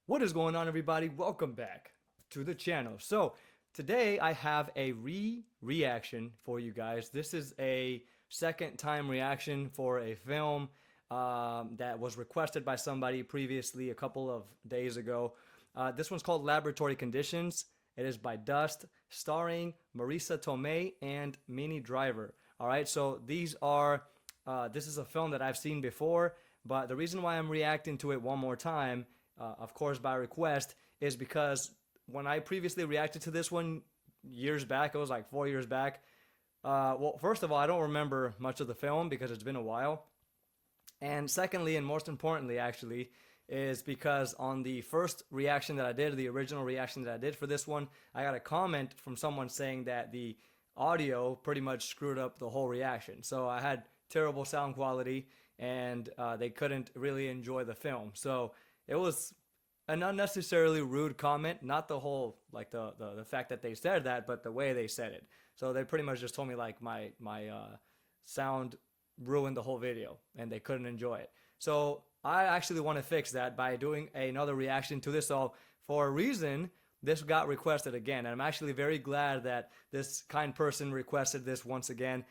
What is going on, everybody? Welcome back to the channel. So today I have a reaction for you guys. This is a second time reaction for a film that was requested by somebody previously a couple of days ago. This one's called Laboratory Conditions. It is by Dust, starring Marisa Tomei and Minnie Driver. All right, so this is a film that I've seen before, but the reason why I'm reacting to it one more time, of course by request, is because when I previously reacted to this one years back, it was like 4 years back. Well, first of all, I don't remember much of the film because it's been a while. And secondly, and most importantly, actually, is because on the first reaction that I did, the original reaction that I did for this one, I got a comment from someone saying that the audio pretty much screwed up the whole reaction. So I had terrible sound quality and they couldn't really enjoy the film. So it was an unnecessarily rude comment, not the whole, like the fact that they said that, but the way they said it. So they pretty much just told me like my sound ruined the whole video and they couldn't enjoy it. So I actually want to fix that by doing another reaction to this. So for a reason, this got requested again, and I'm actually very glad that this kind person requested this once again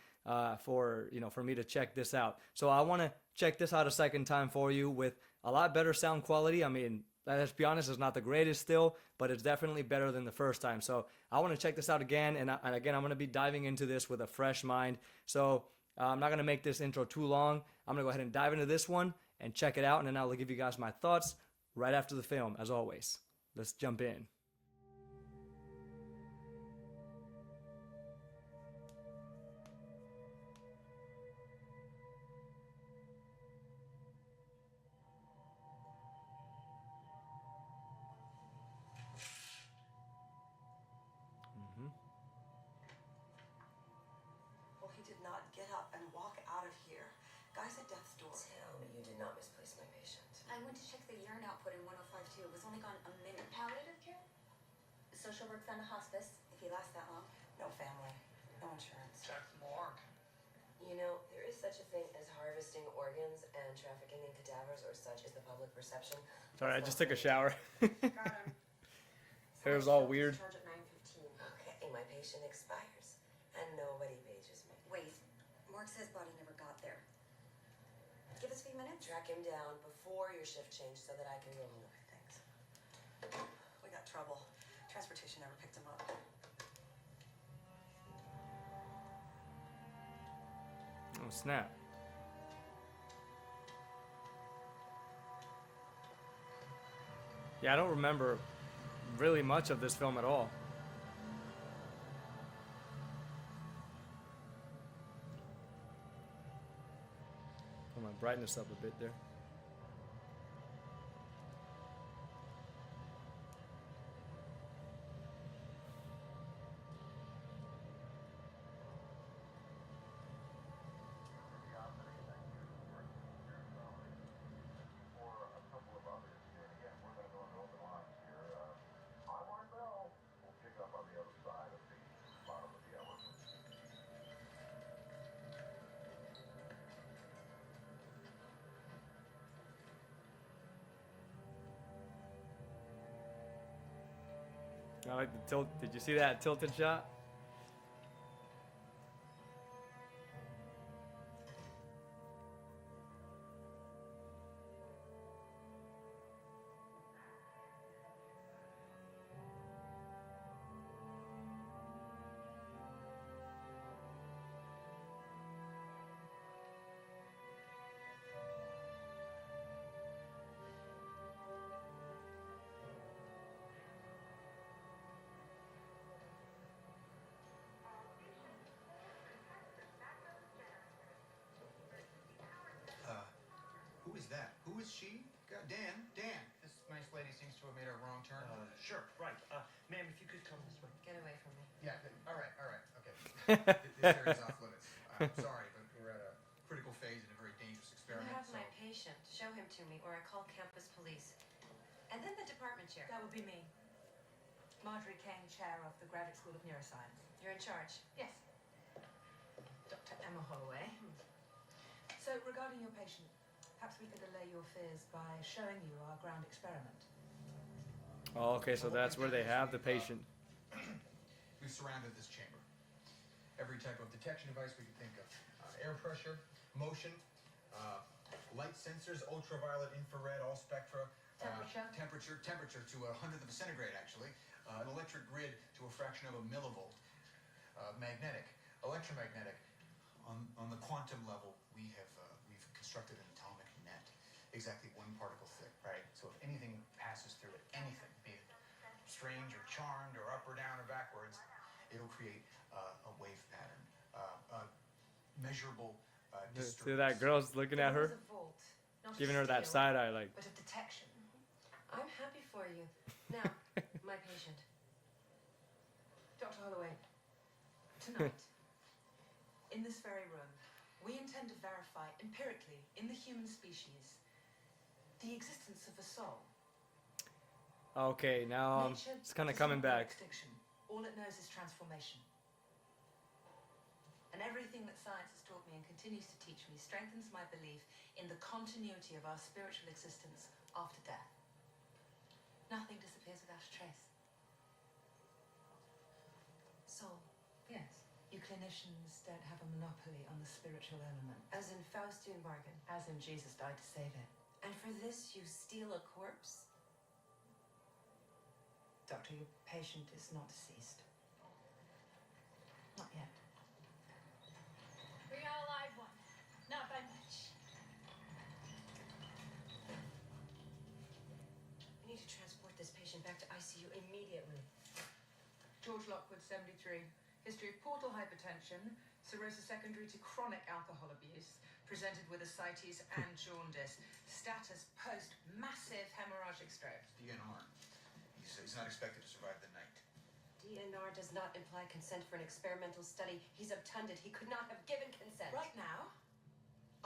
for me to check this out. So I want to check this out a second time for you with a lot better sound quality. I mean, let's be honest, it's not the greatest still, but it's definitely better than the first time. So I want to check this out again, and again, I'm going to be diving into this with a fresh mind. So I'm not going to make this intro too long. I'm going to go ahead and dive into this one and check it out, and then I'll give you guys my thoughts right after the film, as always. Let's jump in. Well, he did not get up and walk out of here. Guy's at death's door. Tell me you did not misplace my patient. I went to check the urine output in 105.2. It was only gone a minute. Palliative care? Social work found a hospice, if he lasts that long. No family, no insurance. Check the morgue. You know, there is such a thing as harvesting organs and trafficking in cadavers or such is the public perception. Sorry, I just took a shower. Got him. Hair's all weird. Charge at 9:15. Okay, my patient expires and nobody pages me. Wait, Mark says body never got there. Give us a few minutes. Track him down before your shift change so that I can remove things. We got trouble. Transportation never picked him up. Oh, snap. Yeah, I don't remember really much of this film at all. Put my brightness up a bit there. I like the tilt. Did you see that tilted shot? Who is that? Who is she? Dan. This nice lady seems to have made a wrong turn. Sure, right. Ma'am, if you could come this way. Get away from me. Yeah, all right, okay. This area's off limits. I'm sorry, but we're at a critical phase in a very dangerous You experiment. have so- my patient. Show him to me, or I call campus police. And then the department chair. That would be me. Marjorie Kane, chair of the Graduate School of Neuroscience. You're in charge. Yes. Dr. Emma Holloway. So, regarding your patient, perhaps we could allay your fears by showing you our ground experiment. Oh, okay, so that's where they have the patient. We've surrounded this chamber. Every type of detection device we can think of. Air pressure, motion, light sensors, ultraviolet, infrared, all spectra. Temperature to a hundredth of a centigrade, actually. An electric grid to a fraction of a millivolt. Magnetic, electromagnetic. On the quantum level, we've constructed an atomic net, exactly one particle thick, right? So if anything passes through it, anything, be it strange or charmed or up or down or backwards, it'll create a wave pattern, measurable disturbance. See that girl's looking at her, giving her that side eye, like. But of detection. I'm happy for you. Now, my patient. Dr. Holloway, tonight, in this very room, we intend to verify empirically in the human species the existence of a soul. Okay, now Nature it's kind of does coming not know back. Extinction. All it knows is transformation. And everything that science has taught me and continues to teach me strengthens my belief in the continuity of our spiritual existence after death. Nothing disappears without a trace. Soul. Yes. You clinicians don't have a monopoly on the spiritual element. As in Faustian bargain. As in Jesus died to save it. And for this, you steal a corpse? Doctor, your patient is not deceased. Not yet. We got a live one. Not by much. We need to transport this patient back to ICU immediately. George Lockwood, 73. History of portal hypertension, cirrhosis secondary to chronic alcohol abuse, presented with ascites and jaundice. Status post-massive hemorrhagic stroke. DNR. He's not expected to survive the night. DNR does not imply consent for an experimental study. He's obtunded. He could not have given consent. Right now,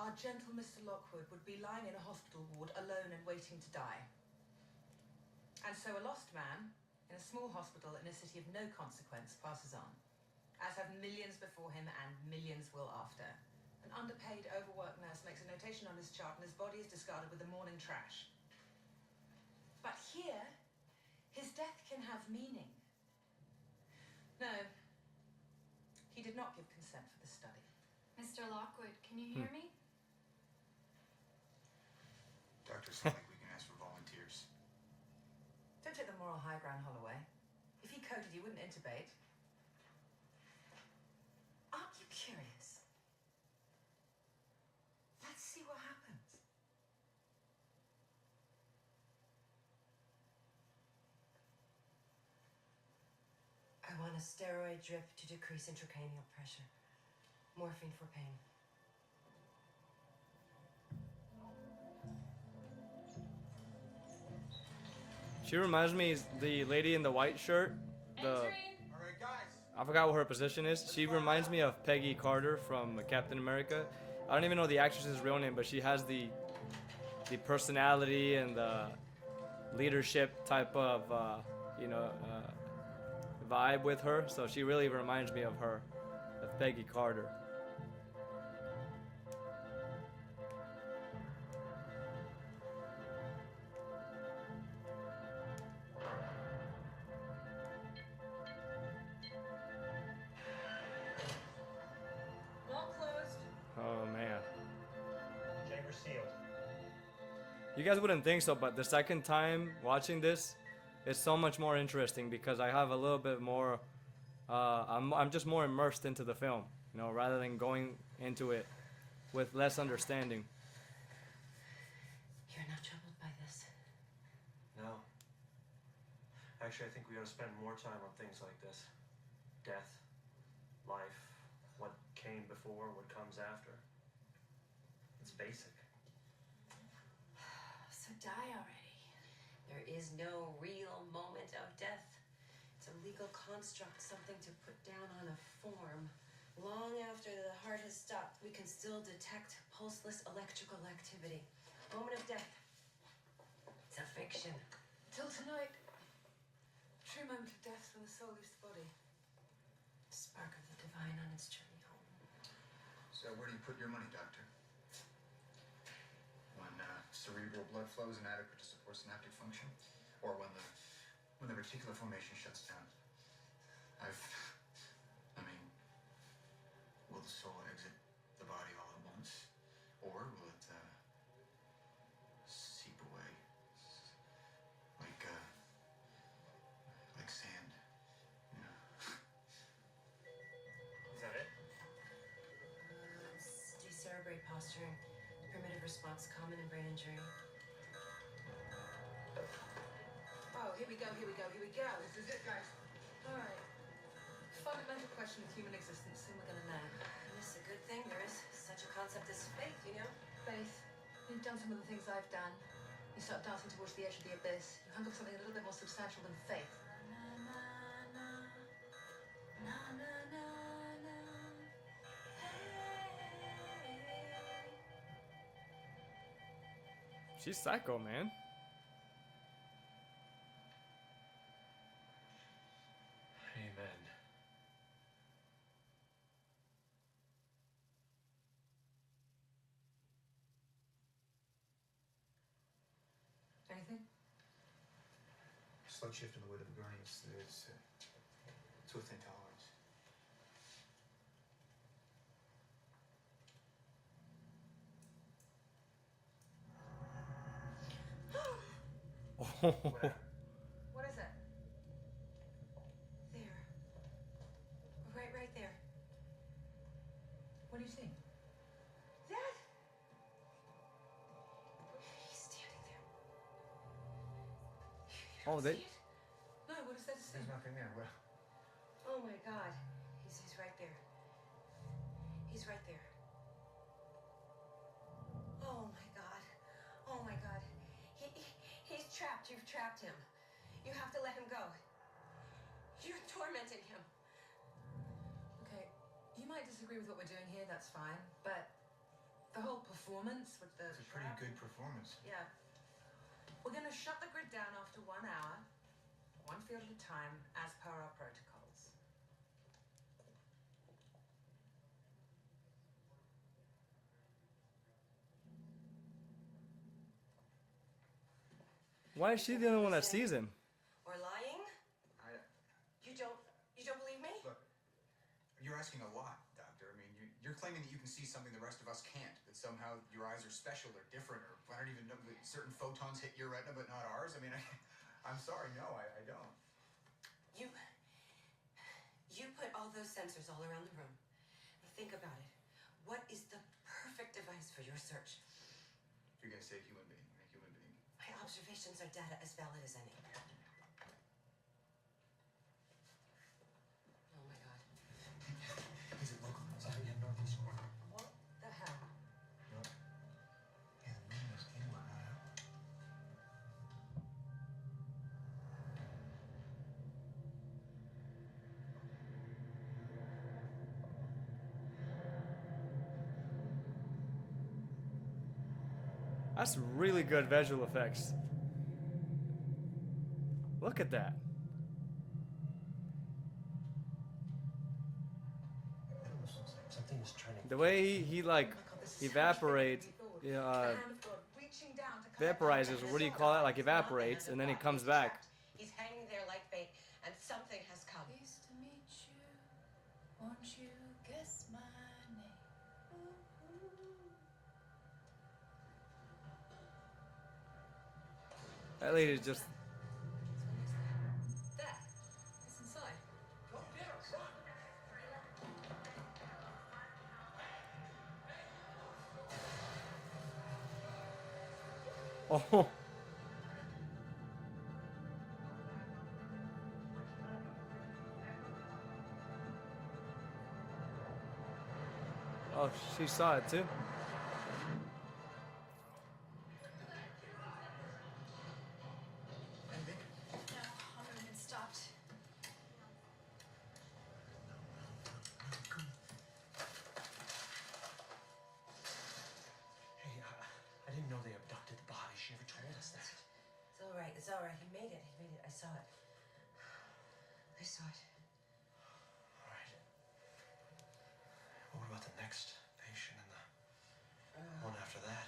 our gentle Mr. Lockwood would be lying in a hospital ward alone and waiting to die. And so a lost man in a small hospital in a city of no consequence passes on, as have millions before him and millions will after. An underpaid, overworked nurse makes a notation on his chart and his body is discarded with the morning trash. But here, his death can have meaning. No, he did not give consent for the study. Mr. Lockwood, can you hear me? Doctor, sounds like we can ask for volunteers. Don't take the moral high ground, Holloway. If he coded, you wouldn't intubate. Aren't you curious? Let's see what happens. I want a steroid drip to decrease intracranial pressure. Morphine for pain. She reminds me of the lady in the white shirt. The All right, guys. I forgot what her position is. She reminds me of Peggy Carter from Captain America. I don't even know the actress's real name, but she has the personality and the leadership type of vibe with her. So she really reminds me of her, of Peggy Carter. Not closed. Oh man. Chamber sealed. You guys wouldn't think so, but the second time watching this, it's so much more interesting because I have a little bit more. I'm just more immersed into the film, rather than going into it with less understanding. You're not troubled by this. No. Actually, I think we ought to spend more time on things like this. Death, life, what came before, what comes after. It's basic. So die already. There is no real moment of death. It's a legal construct, something to put down on a form. Long after the heart has stopped, we can still detect pulseless electrical activity. Moment of death. It's a fiction. Till tonight. True moment of death when the soul leaves the body. Spark of the divine on its journey home. So where do you put your money, Doctor? When cerebral blood flow is inadequate to support synaptic function? Or when the reticular formation shuts down. I mean, will the soul exit the body all at once? Or will it, seep away? Like sand, you know? Is that it? Decerebrate posturing. Primitive response common in brain injury. Oh, here we go, here we go, here we go. This is it, guys. All right. Fundamental question of human existence, soon we're gonna learn. And this is a good thing. There is such a concept as faith, you know? Faith, you've done some of the things I've done. You start dancing towards the edge of the abyss. You hunger for something a little bit more substantial than faith. She's psycho, man. Amen. Anything? Slight shift in the weight of the gurney. It's within tolerance. Where? What is it? There. Right there. What do you see? That? He's standing there. Oh, they. See it? No, what is that to see? There's nothing there. Well, Oh my God. He's right there. He's right there. Oh my God. Oh my God. He's trapped. You've trapped him. You have to let him go. You're tormenting him. Okay, you might disagree with what we're doing here, that's fine. But the whole performance with the... it's a pretty good performance. Yeah. We're gonna shut the grid down after 1 hour, one field at a time, as per our protocols. Why is she the only one that sees him? Or lying? You don't believe me? Look, you're asking a lot, Doctor. I mean, you're claiming that you can see something the rest of us can't. That somehow your eyes are special or different, or I don't even know that certain photons hit your retina but not ours. I mean, I'm sorry, no, I don't. You put all those sensors all around the room. Think about it. What is the perfect device for your search? If you're gonna say human being, a human being. My observations are data as valid as any. Oh my God. Is it localized? Yeah, northeast corner. What the hell? No. Yeah, the moon is anywhere, not out. That's really good visual effects. Look at that. It almost looks like something is trying to. The way he like Oh my God, this is so much evaporates, bigger than we thought. yeah, The hand of God reaching down to collect vaporizes. our What do you soul. call it? Like He's not the evaporates, hand and of then he God. comes He's back. trapped. He's hanging there like bait, and something has come. Pleased to meet you. Won't you guess my name? That lady is just. There. It's inside. Oh. Oh, she saw it too. Anything? No, I'm gonna get stopped. Hey, I didn't know they abducted the body. She never told us that. It's all right. It's all right. He made it. He made it. I saw it. I saw it. All right. Well, what about the next patient and the one after that?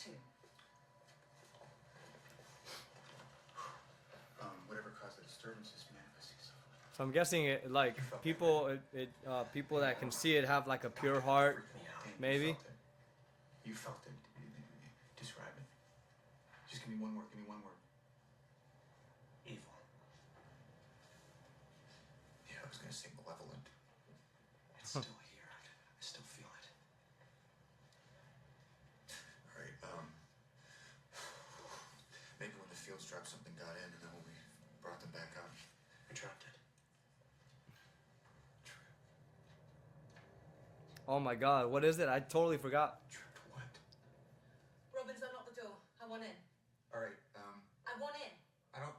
to? Whatever caused the disturbance is manifesting itself. So I'm guessing it, like people, people that can see it have like a pure heart, maybe. You felt it. Describe it. Just give me one word. Give me one word. Evil. Yeah, I was gonna say malevolent. It's still here. I still feel it. All right. Maybe when the fields dropped, something got in, and then when we brought them back up, We trapped it. Oh my God, what is it? I totally forgot. Tripped what? Robbins, unlock the door. I want in. All right. I want in. I don't.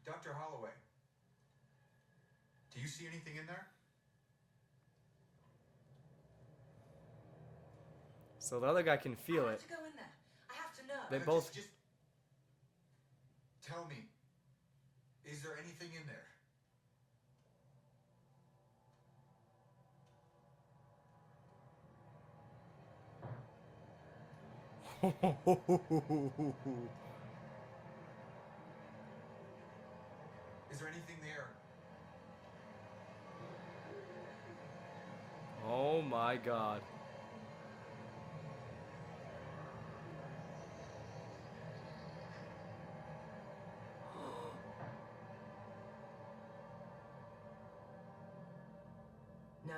Dr. Holloway, do you see anything in there? So the other guy can feel I have it. to go in there. I have to know. They No, both. Just tell me. Is there anything in there? Is there anything there? Oh my God. No.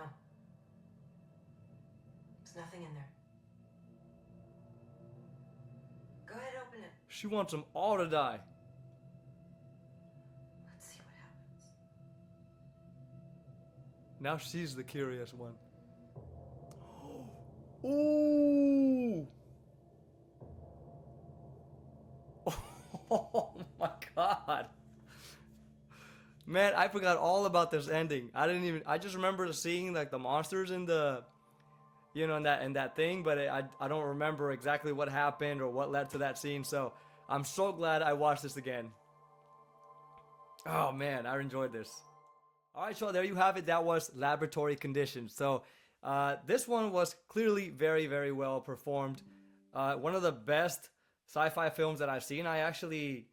There's nothing in there. Go ahead, open it. She wants them all to die. Let's see what happens. Now she's the curious one. Ooh! Oh my God. Man, I forgot all about this ending. I just remember seeing like the monsters in the, in that thing, but I don't remember exactly what happened or what led to that scene. So I'm so glad I watched this again. Oh man, I enjoyed this. All right, so there you have it. That was Laboratory Conditions. So this one was clearly very, very well performed. One of the best sci-fi films that I've seen. I actually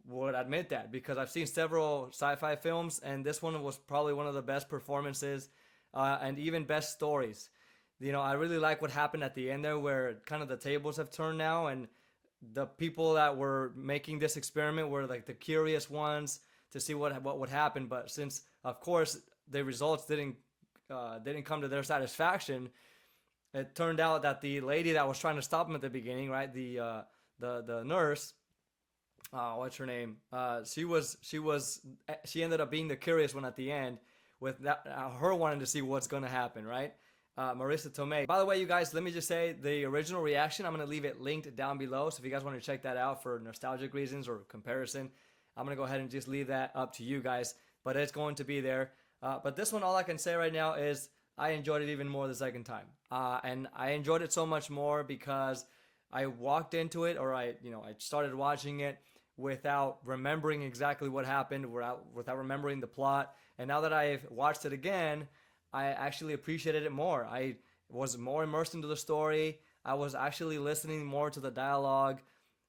would admit that because I've seen several sci-fi films, and this one was probably one of the best performances and even best stories. I really like what happened at the end there, where kind of the tables have turned now, and the people that were making this experiment were like the curious ones to see what would happen. But since, of course, the results didn't come to their satisfaction, it turned out that the lady that was trying to stop him at the beginning, right, the nurse, what's her name? She ended up being the curious one at the end, with that, her wanting to see what's gonna happen, right? Marissa Tomei. By the way, you guys, let me just say the original reaction, I'm going to leave it linked down below. So if you guys want to check that out for nostalgic reasons or comparison, I'm going to go ahead and just leave that up to you guys. But it's going to be there. But this one, all I can say right now is I enjoyed it even more the second time. And I enjoyed it so much more because I walked into it, or I started watching it without remembering exactly what happened, without remembering the plot. And now that I've watched it again, I actually appreciated it more. I was more immersed into the story. I was actually listening more to the dialogue,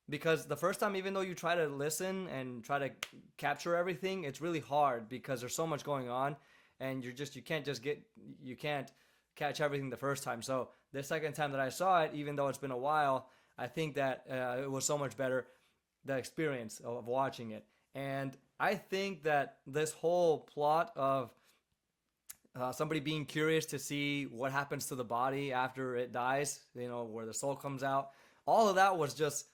because the first time, even though you try to listen and try to capture everything, it's really hard because there's so much going on, and you can't catch everything the first time. So the second time that I saw it, even though it's been a while, I think that it was so much better, the experience of watching it. And I think that this whole plot of somebody being curious to see what happens to the body after it dies, where the soul comes out, all of that was just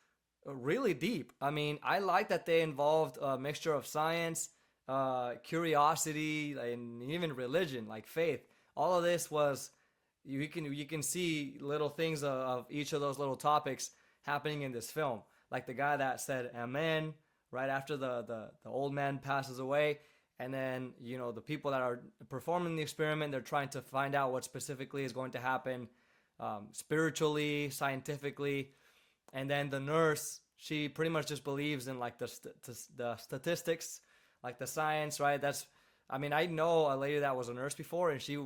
really deep. I mean, I like that they involved a mixture of science, curiosity, and even religion, like faith. All of this was, you can see little things of each of those little topics happening in this film. Like the guy that said amen right after the old man passes away. And then, the people that are performing the experiment, they're trying to find out what specifically is going to happen spiritually, scientifically. And then the nurse, she pretty much just believes in like the statistics, like the science, right? I know a lady that was a nurse before, and she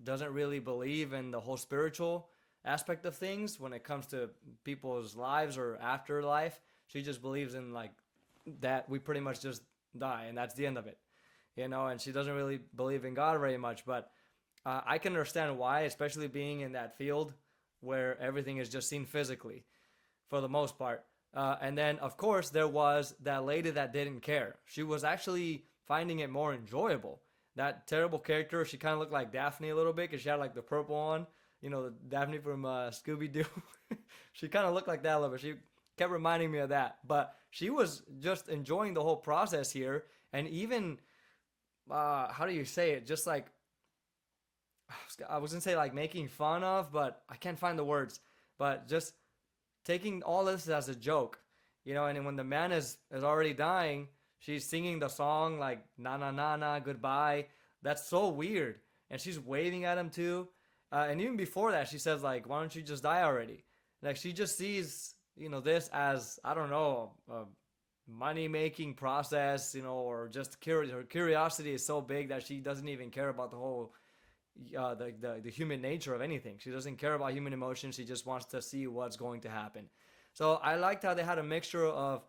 doesn't really believe in the whole spiritual aspect of things when it comes to people's lives or afterlife. She just believes in like that we pretty much just die and that's the end of it, you know. And she doesn't really believe in God very much, but I can understand why, especially being in that field where everything is just seen physically for the most part. And then, of course, there was that lady that didn't care. She was actually finding it more enjoyable. That terrible character, she kind of looked like Daphne a little bit because she had like the purple on, you know, the Daphne from Scooby-Doo. She kind of looked like that a little bit. She kept reminding me of that. But she was just enjoying the whole process here. And even, how do you say it? Just like, I was going to say like making fun of, but I can't find the words. But just taking all this as a joke, you know. And when the man is already dying, she's singing the song like na na na na goodbye. That's so weird. And she's waving at him too. And even before that, she says like, "Why don't you just die already?" Like she just sees, you know, this as, I don't know, a money making process, you know, or just her curiosity is so big that she doesn't even care about the whole the human nature of anything. She doesn't care about human emotions. She just wants to see what's going to happen. So I liked how they had a mixture of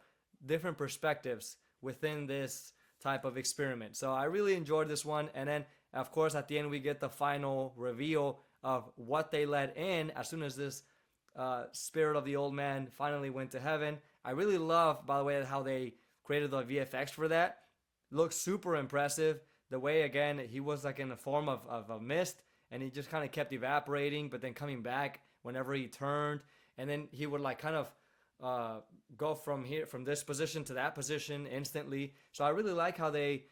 different perspectives within this type of experiment. So I really enjoyed this one. And then, of course, at the end, we get the final reveal of what they let in as soon as this spirit of the old man finally went to heaven. I really love, by the way, how they created the VFX for that. Looks super impressive. The way, again, he was like in the form of a mist, and he just kind of kept evaporating, but then coming back whenever he turned. And then he would like kind of go from this position to that position instantly. So I really like how they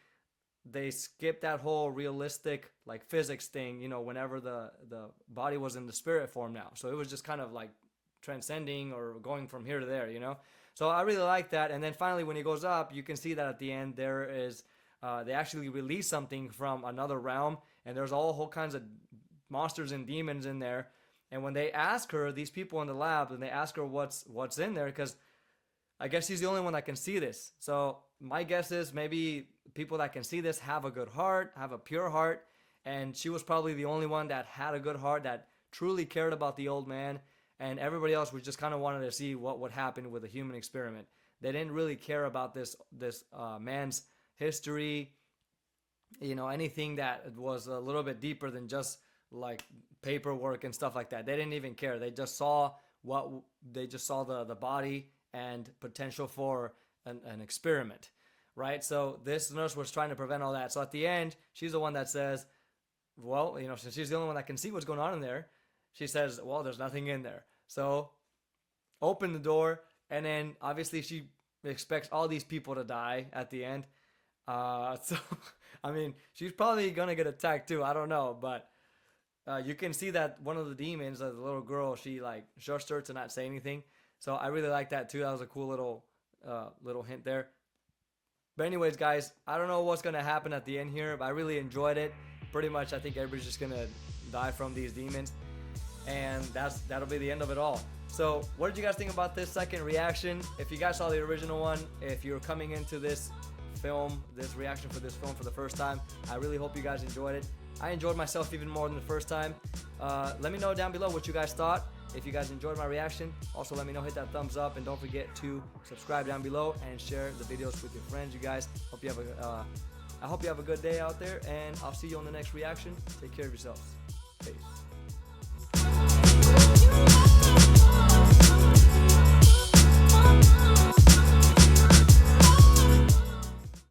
skipped that whole realistic like physics thing, you know, whenever the body was in the spirit form now. So it was just kind of like transcending or going from here to there, you know. So I really like that. And then finally, when he goes up, you can see that at the end there is they actually release something from another realm, and there's all whole kinds of monsters and demons in there. And when they ask her, these people in the lab, and they ask her what's in there, because I guess she's the only one that can see this. So my guess is maybe people that can see this have a good heart, have a pure heart, and she was probably the only one that had a good heart, that truly cared about the old man, and everybody else was just kind of wanted to see what would happen with the human experiment. They didn't really care about this man's history, you know, anything that was a little bit deeper than just like paperwork and stuff like that. They didn't even care. They just saw the body and potential for an experiment, right? So this nurse was trying to prevent all that. So at the end, she's the one that says, well, you know, since she's the only one that can see what's going on in there, she says, well, there's nothing in there. So open the door, and then obviously she expects all these people to die at the end. So, I mean, she's probably going to get attacked too. I don't know. But you can see that one of the demons, the little girl, she like shushed her to not say anything. So I really like that too. That was a cool little hint there. But anyways, guys, I don't know what's going to happen at the end here, but I really enjoyed it. Pretty much, I think everybody's just going to die from these demons. And that'll be the end of it all. So what did you guys think about this second reaction? If you guys saw the original one, if you're coming into this reaction for this film for the first time, I really hope you guys enjoyed it. I enjoyed myself even more than the first time. Let me know down below what you guys thought. If you guys enjoyed my reaction, also let me know, hit that thumbs up, and don't forget to subscribe down below and share the videos with your friends. You guys, I hope you have a good day out there, and I'll see you on the next reaction. Take care of yourselves.